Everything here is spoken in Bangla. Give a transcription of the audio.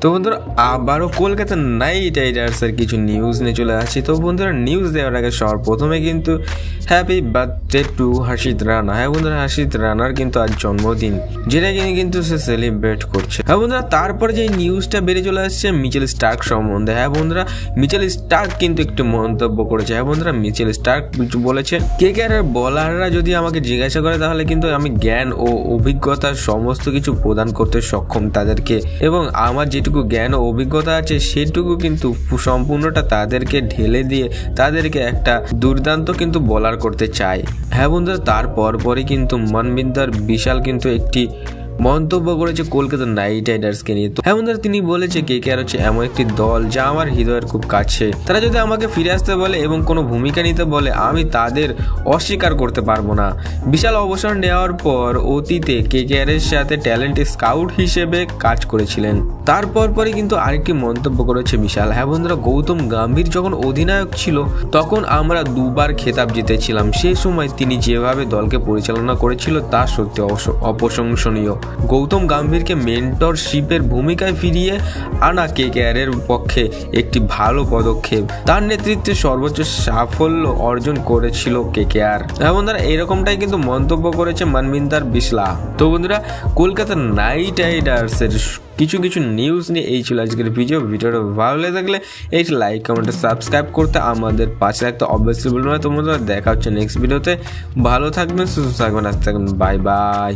তো বন্ধুরা আবারও কলকাতা নাইট রাইডার্সের কিছু নিউজ নিয়ে চলে আসছি। তো বন্ধুরা নিউজ দেওয়ার আগে সবার প্রথমে কিন্তু হ্যাপি বার্থডে টু হর্ষিত রানা। হ্যাঁ বন্ধুরা, হর্ষিত রানার কিন্তু আজ জন্মদিন, যেটা কিন্তু সে সেলিব্রেট করছে। হ্যাঁ বন্ধুরা, তারপরে যে নিউজটা বেরিয়ে চলে আসছে মিচেল স্টার্ক সম্বন্ধে। হ্যাঁ বন্ধুরা, মিচেল স্টার্ক কিন্তু একটু মন্তব্য করেছে। হ্যাঁ বন্ধুরা, মিচেল স্টার্ক বলেছে কেকেআরের বলাররা যদি আমাকে জিজ্ঞাসা করে তাহলে কিন্তু আমি জ্ঞান ও অভিজ্ঞতার সমস্ত কিছু প্রদান করতে সক্ষম তাদেরকে, এবং আমার যেটুকু জ্ঞান ও অভিজ্ঞতা আছে সেটুকু কিন্তু সম্পূর্ণটা তাদেরকে ঢেলে দিয়ে তাদেরকে একটা দুর্দান্ত কিন্তু বলার করতে চাই। হ্যাঁ বন্ধুরা, তারপর পরে কিন্তু মনবিন্দার বিশাল কিন্তু একটি মন্তব্য করেছে কলকাতা নাইট রাইডার্সকে নিয়ে। তো হ্যাঁ বন্ধুরা, তিনি বলেছে কেকেআর হচ্ছে এমন একটি দল যা আমার হৃদয়ের খুব কাছে। তারা যদি আমাকে ফিরে আসতে বলে এবং কোনো ভূমিকা নিতে বলে আমি তাদের অস্বীকার করতে পারবো না। বিশাল অবসর নেওয়ার পর অতীতে কেকেআর এর সাথে ট্যালেন্ট স্কাউট হিসেবে কাজ করেছিলেন। তারপর পরে কিন্তু আরেকটি মন্তব্য করেছে বিশাল। হ্যাঁ বন্ধুরা, গৌতম গম্ভীর যখন অধিনায়ক ছিল তখন আমরা দুবার খেতাব জিতেছিলাম। সে সময় তিনি যেভাবে দলকে পরিচালনা করেছিল তা সত্যি অপ্রশংসনীয়। গৌতম গম্ভীরকে মেন্টরশিপের ভূমিকায় ফিরিয়ে আনা কেকেআর এর পক্ষে একটি ভালো পদক্ষেপ। তার নেতৃত্বে সর্বোচ্চ সাফল্য অর্জন করেছিল কেকেআর। হ্যাঁ বন্ধুরা, এরকমটাই কিন্তু মন্তব্য করেছে মনবিন্দার বিশলা। তো বন্ধুরা, কলকাতা নাইট রাইডার্স এর কিছু নিউজ নিয়ে এই ছিল আজকের ভিডিওটা ভালো লেগে থাকলে এইটি লাইক কমেন্ট সাবস্ক্রাইব করতে আমাদের পাশে থাকতে অবশ্যই বলবো না। তোমরা দেখা হচ্ছে নেক্সট ভিডিওতে। ভালো থাকবেন, সুস্থ থাকবেন, আসতে থাকবেন, বাই বাই।